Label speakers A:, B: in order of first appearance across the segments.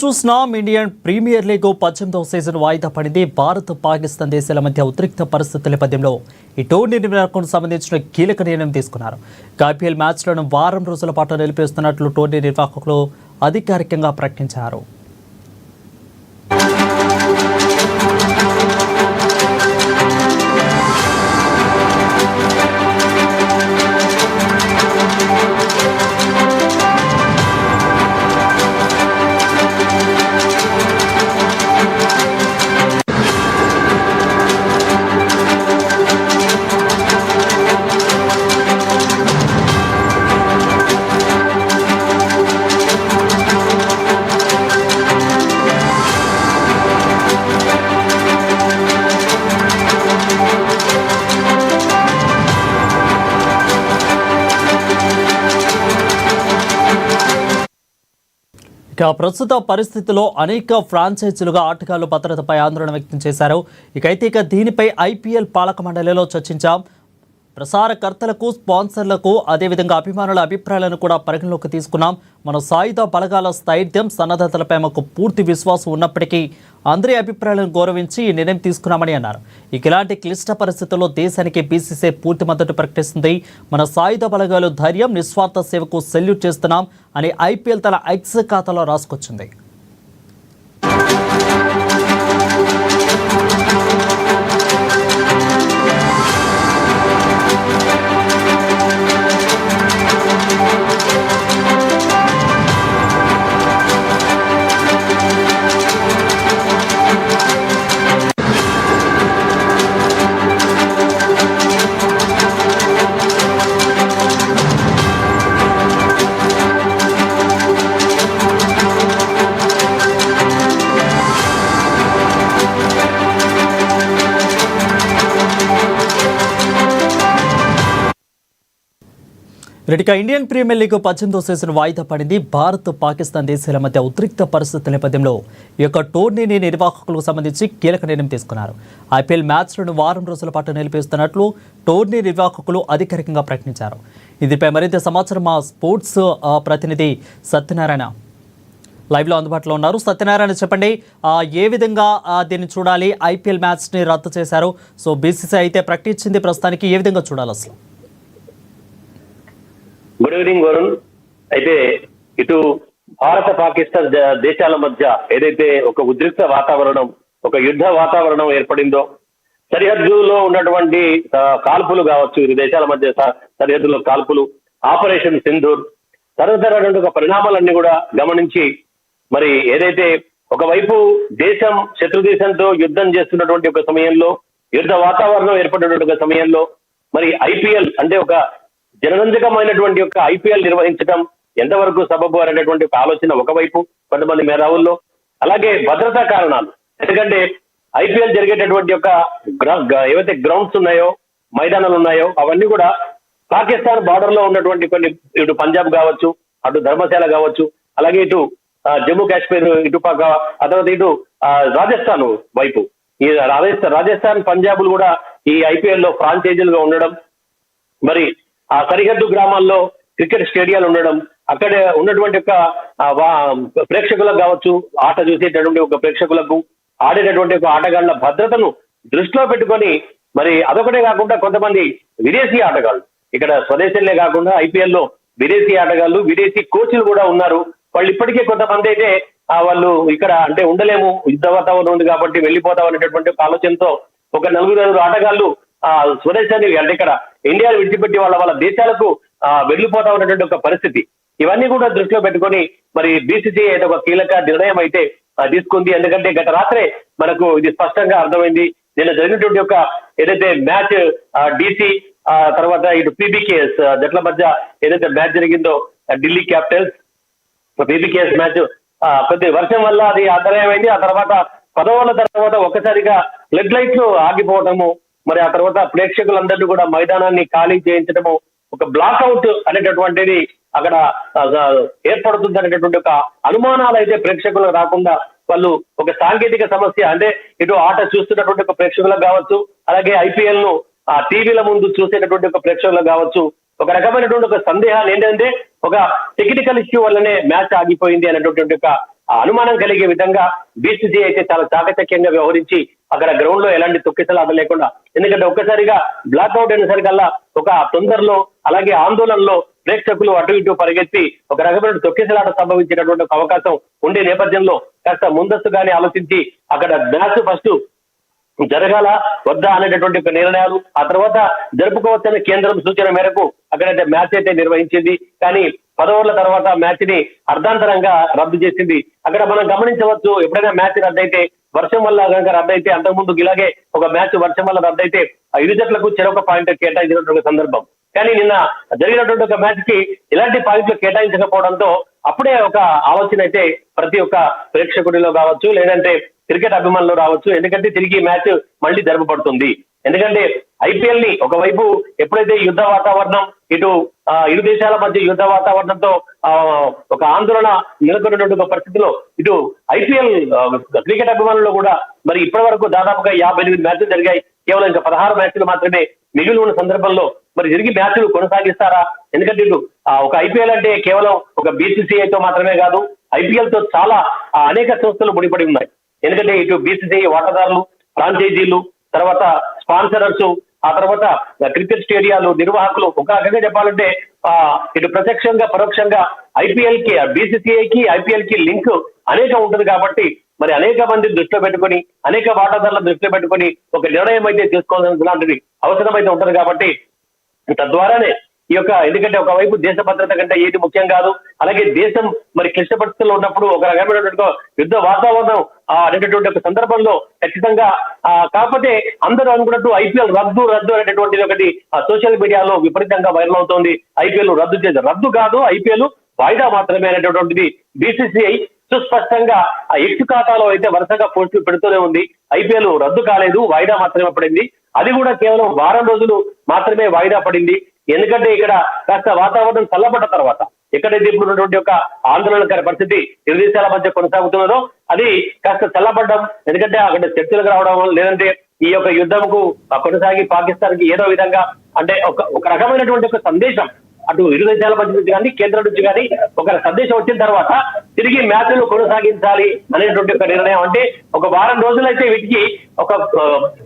A: చూస్తున్నాం Indian premier league 18వ season వాయిదా పడింది. భారత్ పాకిస్తాన్ దేశాల మధ్య ఉద్రిక్త పరిస్థితుల నేపథ్యంలో ఈ టోర్నీ నిర్వహణకు సంబంధించిన కీలక నిర్ణయం తీసుకున్నారు. ఐపీఎల్ మ్యాచ్లను వారం రోజుల పాటు నిలిపేస్తున్నట్లు టోర్నీ నిర్వాహకులు అధికారికంగా ప్రకటించారు. ప్రస్తుత పరిస్థితుల్లో అనేక ఫ్రాంచైజీలుగా ఆటగాళ్లు భద్రతపై ఆందోళన వ్యక్తం చేశారు. ఇక దీనిపై ఐపీఎల్ పాలక మండలిలో చర్చించాం. ప్రసారకర్తలకు, స్పాన్సర్లకు, అదేవిధంగా అభిమానుల అభిప్రాయాలను కూడా పరిగణలోకి తీసుకున్నాం. మన సాయుధ బలగాల స్థైర్యం, సన్నద్ధతలపై మాకు పూర్తి విశ్వాసం ఉన్నప్పటికీ అందరి అభిప్రాయాలను గౌరవించి ఈ నిర్ణయం తీసుకున్నామని అన్నారు. ఇలాంటి క్లిష్ట పరిస్థితుల్లో దేశానికి బీసీసీఐ పూర్తి మద్దతు ప్రకటిస్తుంది. మన సాయుధ బలగాలు ధైర్యం, నిస్వార్థ సేవకు సెల్యూట్ చేస్తున్నాం అని ఐపీఎల్ తన ఎక్స్ ఖాతాలో రాసుకొచ్చింది. ఇండియన్ ప్రీమియర్ లీగ్ 18వ సీజన్ వాయిదా పడింది. భారత్, పాకిస్తాన్ దేశాల మధ్య ఉద్రిక్త పరిస్థితుల నేపథ్యంలో ఈ యొక్క టోర్నీని నిర్వాహకులకు సంబంధించి కీలక నిర్ణయం తీసుకున్నారు. ఐపీఎల్ మ్యాచ్లను వారం రోజుల పాటు నిలిపేస్తున్నట్లు టోర్నీ నిర్వాహకులు అధికారికంగా ప్రకటించారు. దీనిపై మరింత సమాచారం మా స్పోర్ట్స్ ప్రతినిధి సత్యనారాయణ లైవ్లో అందుబాటులో ఉన్నారు. సత్యనారాయణ, చెప్పండి, ఏ విధంగా దీన్ని చూడాలి? ఐపీఎల్ మ్యాచ్ని రద్దు చేశారు. సో బీసీసీఐ అయితే ప్రకటించింది. ప్రస్తుతానికి ఏ విధంగా చూడాలి అసలు?
B: Good evening Varun. అయితే ఇటు భారత పాకిస్తాన్ దేశాల మధ్య ఏదైతే ఒక ఉద్రిక్త వాతావరణం, ఒక యుద్ధ వాతావరణం ఏర్పడిందో, సరిహద్దులో ఉన్నటువంటి కాల్పులు కావచ్చు, ఇరు దేశాల మధ్య సరిహద్దులో కాల్పులు, ఆపరేషన్ సింధూర్, తరతరమైన పరిణామాలన్నీ కూడా గమనించి మరి ఏదైతే ఒకవైపు దేశం శత్రు దేశంతో యుద్ధం చేస్తున్నటువంటి ఒక సమయంలో, యుద్ధ వాతావరణం ఏర్పడినటువంటి ఒక సమయంలో మరి ఐపీఎల్ అంటే ఒక జనరంజకమైనటువంటి యొక్క ఐపీఎల్ నిర్వహించడం ఎంతవరకు సబబు అనేటువంటి ఒక ఆలోచన ఒకవైపు కొంతమంది మేధావుల్లో, అలాగే భద్రతా కారణాలు. ఎందుకంటే ఐపీఎల్ జరిగేటటువంటి యొక్క ఏవైతే గ్రౌండ్స్ ఉన్నాయో, మైదానాలు ఉన్నాయో, అవన్నీ కూడా పాకిస్తాన్ బార్డర్ లో ఉన్నటువంటి కొన్ని, ఇటు పంజాబ్ కావచ్చు, అటు ధర్మశాల కావచ్చు, అలాగే ఇటు జమ్మూ కాశ్మీర్ ఇటుపక్క, ఆ తర్వాత ఇటు రాజస్థాన్ వైపు, ఈ రాజస్థాన్ పంజాబ్లు కూడా ఈ ఐపీఎల్ లో ఫ్రాంచైజీలుగా ఉండడం, మరి ఆ సరిహద్దు గ్రామాల్లో క్రికెట్ స్టేడియాలు ఉండడం, అక్కడ ఉన్నటువంటి ఒక ప్రేక్షకులకు కావచ్చు, ఆట చూసేటటువంటి ఒక ప్రేక్షకులకు, ఆడేటటువంటి ఒక ఆటగాళ్ల భద్రతను దృష్టిలో పెట్టుకొని మరి అదొకటే కాకుండా కొంతమంది విదేశీ ఆటగాళ్లు, ఇక్కడ స్వదేశంలో కాకుండా ఐపీఎల్ లో విదేశీ ఆటగాళ్లు, విదేశీ కోచ్లు కూడా ఉన్నారు. వాళ్ళు ఇప్పటికే కొంతమంది అయితే వాళ్ళు ఇక్కడ అంటే ఉండలేము, యుద్ధ వాతావరణం ఉంది కాబట్టి వెళ్ళిపోతాం అనేటటువంటి ఒక ఆలోచనతో ఒక 4 ఆటగాళ్లు స్వదేశాన్ని అంటే ఇక్కడ ఇండియాను విడిచిపెట్టి వాళ్ళ దేశాలకు వెళ్ళిపోతా ఉన్నటువంటి ఒక పరిస్థితి. ఇవన్నీ కూడా దృష్టిలో పెట్టుకొని మరి బీసీసీఐ అయితే ఒక కీలక నిర్ణయం అయితే తీసుకుంది. ఎందుకంటే గత రాత్రే మనకు ఇది స్పష్టంగా అర్థమైంది. నిన్న జరిగినటువంటి యొక్క ఏదైతే మ్యాచ్ డీసీ తర్వాత ఇటు పీబీకేఎస్ జట్ల మధ్య ఏదైతే మ్యాచ్ జరిగిందో, ఢిల్లీ క్యాపిటల్స్ పీబీకేఎస్ మ్యాచ్ కొద్ది వర్షం వల్ల అది అంతరాయమైంది. ఆ తర్వాత 10 ఓవర్ల తర్వాత ఒక్కసారిగా ఫ్లడ్ లైట్లు ఆగిపోవటము, మరి ఆ తర్వాత ప్రేక్షకులందరినీ కూడా మైదానాన్ని ఖాళీ చేయించడము, ఒక బ్లాక్అవుట్ అనేటటువంటిది అక్కడ ఏర్పడుతుంది అనేటటువంటి ఒక అనుమానాలు అయితే ప్రేక్షకులకు రాకుండా వాళ్ళు ఒక సాంకేతిక సమస్య అంటే ఇటు ఆట చూస్తున్నటువంటి ఒక ప్రేక్షకులకు కావచ్చు, అలాగే ఐపీఎల్ ను టీవీల ముందు చూసేటటువంటి ఒక ప్రేక్షకులకు కావచ్చు, ఒక రకమైనటువంటి ఒక సందేహాలు ఏంటంటే ఒక టెక్నికల్ ఇష్యూ వల్లనే మ్యాచ్ ఆగిపోయింది అనేటువంటి ఒక అనుమానం కలిగే విధంగా బీసీసీ అయితే చాలా చాకచక్యంగా వ్యవహరించి అక్కడ గ్రౌండ్ లో ఎలాంటి తొక్కిసలాట లేకుండా, ఎందుకంటే ఒక్కసారిగా బ్లాక్అవుట్ అయినసరికల్లా ఒక తొందరలో అలాగే ఆందోళనలో ప్రేక్షకులు అటు ఇటు పరిగెత్తి ఒక రకమైన తొక్కిసలాట సంభవించినటువంటి ఒక అవకాశం ఉండే నేపథ్యంలో కాస్త ముందస్తుగానే ఆలోచించి అక్కడ మ్యాచ్ ఫస్ట్ జరగాల వద్దా అనేటటువంటి ఒక నిర్ణయాలు, ఆ తర్వాత జరుపుకోవచ్చని కేంద్రం సూచన మేరకు అక్కడైతే మ్యాచ్ అయితే నిర్వహించింది. కానీ 10 ఓవర్ల తర్వాత మ్యాచ్ ని అర్ధాంతరంగా రద్దు చేసింది. అక్కడ మనం గమనించవచ్చు, ఎప్పుడైనా మ్యాచ్ రద్దయితే వర్షం వల్ల కనుక రద్దయితే, అంతకుముందు ఇలాగే ఒక మ్యాచ్ వర్షం వల్ల రద్దయితే ఇరు జట్లకు చెరొక పాయింట్ కేటాయించినటువంటి సందర్భం. కానీ నిన్న జరిగినటువంటి ఒక మ్యాచ్ కి ఇలాంటి పాయింట్లు కేటాయించకపోవడంతో అప్పుడే ఒక ఆలోచన అయితే ప్రతి ఒక్క ప్రేక్షకుడిలో కావచ్చు, లేదంటే క్రికెట్ అభిమానులు రావచ్చు, ఎందుకంటే తిరిగి మ్యాచ్ మళ్ళీ జరపబడుతుంది. ఎందుకంటే ఐపీఎల్ ని ఒకవైపు ఎప్పుడైతే యుద్ధ వాతావరణం, ఇటు ఇరు దేశాల మధ్య యుద్ధ వాతావరణంతో ఒక ఆందోళన నెలకొన్నటువంటి పరిస్థితిలో ఇటు ఐపీఎల్ క్రికెట్ అభిమానుల్లో కూడా మరి ఇప్పటి వరకు దాదాపుగా 58 మ్యాచ్లు జరిగాయి. కేవలం ఇంకా 16 మ్యాచ్లు మాత్రమే మిగిలి ఉన్న సందర్భంలో మరి తిరిగి మ్యాచ్లు కొనసాగిస్తారా? ఎందుకంటే ఇటు ఒక ఐపీఎల్ అంటే కేవలం ఒక బీసీసీఐతో మాత్రమే కాదు, ఐపీఎల్ తో చాలా అనేక సంస్థలు ముడిపడి ఉన్నాయి. ఎందుకంటే ఇటు బీసీసీఐ వాటాదారులు, ఫ్రాంచైజీలు, తర్వాత స్పాన్సరర్స్, ఆ తర్వాత క్రికెట్ స్టేడియాలు, నిర్వాహకులు, ఒక రకంగా చెప్పాలంటే ఇటు ప్రత్యక్షంగా పరోక్షంగా ఐపీఎల్ కి, బీసీసీఐకి ఐపీఎల్ కి లింక్ అనేక ఉంటుంది. కాబట్టి మరి అనేక మంది దృష్టిలో పెట్టుకొని, అనేక వాటాదారుల దృష్టిలో పెట్టుకొని ఒక నిర్ణయం అయితే తీసుకోవాల్సినటువంటి అవసరం అయితే ఉంటుంది. కాబట్టి తద్వారానే ఈ యొక్క, ఎందుకంటే ఒకవైపు దేశ భద్రత కంటే ఏది ముఖ్యం కాదు, అలాగే దేశం మరి క్లిష్ట పరిస్థితుల్లో ఉన్నప్పుడు ఒక రకమైనటువంటి యుద్ధ వాతావరణం అనేటటువంటి ఒక సందర్భంలో ఖచ్చితంగా కాకపోతే అందరూ అనుకున్నట్టు ఐపీఎల్ రద్దు అనేటటువంటిది ఒకటి సోషల్ మీడియాలో విపరీతంగా వైరల్ అవుతోంది. ఐపీఎల్ రద్దు చేసి, రద్దు కాదు, ఐపీఎల్ వాయిదా మాత్రమే అనేటటువంటిది బీసీసీఐ సుస్పష్టంగా ఆ ఎక్స్ ఖాతాలో అయితే వరుసగా పోస్టులు పెడుతూనే ఉంది. ఐపీఎల్ రద్దు కాలేదు, వాయిదా మాత్రమే పడింది. అది కూడా కేవలం వారం రోజులు మాత్రమే వాయిదా పడింది. ఎందుకంటే ఇక్కడ కాస్త వాతావరణం చల్లబడ్డ తర్వాత, ఎక్కడైతే ఇప్పుడు ఉన్నటువంటి ఒక ఆందోళనకర పరిస్థితి ఇరు దేశాల మధ్య కొనసాగుతున్నదో అది కాస్త చల్లబడ్డం, ఎందుకంటే అక్కడ చర్చలకు రావడం, లేదంటే ఈ యొక్క యుద్ధంకు కొనసాగి పాకిస్తాన్ కి ఏదో విధంగా అంటే ఒక రకమైనటువంటి ఒక సందేశం అటు ఇరు దేశాల మధ్య నుంచి కానీ కేంద్రం నుంచి కానీ ఒక సందేశం వచ్చిన తర్వాత తిరిగి మ్యాచ్లు కొనసాగించాలి అనేటువంటి ఒక నిర్ణయం. అంటే ఒక వారం రోజులైతే వీటికి ఒక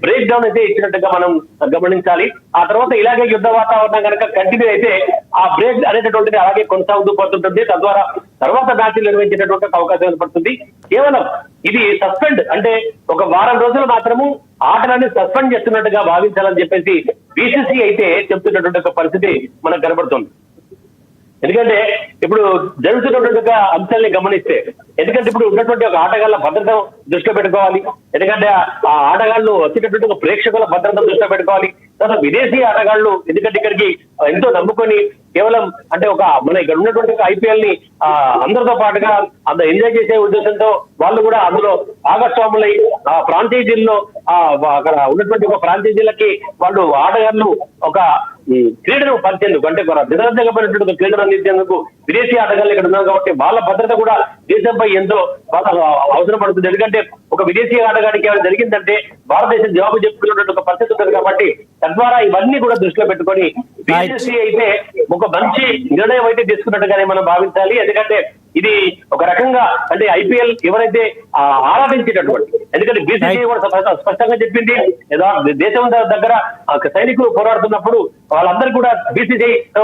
B: బ్రేక్ డౌన్ అయితే ఇచ్చినట్టుగా మనం గమనించాలి. ఆ తర్వాత ఇలాగే యుద్ధ వాతావరణం కనుక కంటిన్యూ అయితే ఆ బ్రేక్ అనేటటువంటిది అలాగే కొనసాగుతూ పోతుంటుంది. తద్వారా తర్వాత మ్యాచ్లు నిర్వహించేటటువంటి అవకాశం ఏర్పడుతుంది. కేవలం ఇది సస్పెండ్ అంటే ఒక వారం రోజులు మాత్రము ఆటలని సస్పెండ్ చేస్తున్నట్టుగా భావించాలని చెప్పేసి బీసీసీ అయితే చెప్తున్నటువంటి ఒక పరిస్థితి మనకు కనబడుతుంది. ఎందుకంటే ఇప్పుడు జరుగుతున్నటువంటి ఒక అంశాన్ని గమనిస్తే, ఎందుకంటే ఇప్పుడు ఉన్నటువంటి ఒక ఆటగాళ్ల భద్రత దృష్టిలో పెట్టుకోవాలి, ఎందుకంటే ఆ ఆటగాళ్లు వచ్చేటటువంటి ఒక ప్రేక్షకుల భద్రత దృష్టిలో పెట్టుకోవాలి. తర్వాత విదేశీ ఆటగాళ్లు ఎందుకంటే ఇక్కడికి ఎంతో నమ్ముకొని కేవలం అంటే ఒక మన ఇక్కడ ఉన్నటువంటి ఐపీఎల్ ని అందరితో పాటుగా అంత ఎంజాయ్ చేసే ఉద్దేశంతో వాళ్ళు కూడా అందులో భాగస్వాములై ఆ ఫ్రాంచైజీల్లో అక్కడ ఉన్నటువంటి ఒక ఫ్రాంచైజీలకి వాళ్ళు ఆటగాళ్లు ఒక క్రీడను పరిచేందుకు, అంటే నిరంతరమైనటువంటి క్రీడను అందించేందుకు విదేశీ ఆటగాళ్ళు ఇక్కడ ఉన్నారు. కాబట్టి వాళ్ళ భద్రత కూడా దేశంపై ఎంతో అవసరం పడుతుంది. ఎందుకంటే ఒక విదేశీ ఆటగాడికి ఏమైనా జరిగిందంటే భారతదేశం జవాబు చెప్పుకున్నటువంటి ఒక పరిస్థితి ఉంటుంది. కాబట్టి తద్వారా ఇవన్నీ కూడా దృష్టిలో పెట్టుకొని బీసీసీ అయితే ఒక మంచి నిర్ణయం అయితే తీసుకున్నట్టుగానే మనం భావించాలి. ఎందుకంటే ఇది ఒక రకంగా అంటే ఐపీఎల్ ఎవరైతే ఆరాధించేటటువంటి, ఎందుకంటే బీసీసీ కూడా స్పష్టంగా చెప్పింది, దేశం దగ్గర సైనికులు పోరాడుతున్నప్పుడు వాళ్ళందరూ కూడా బీసీసీ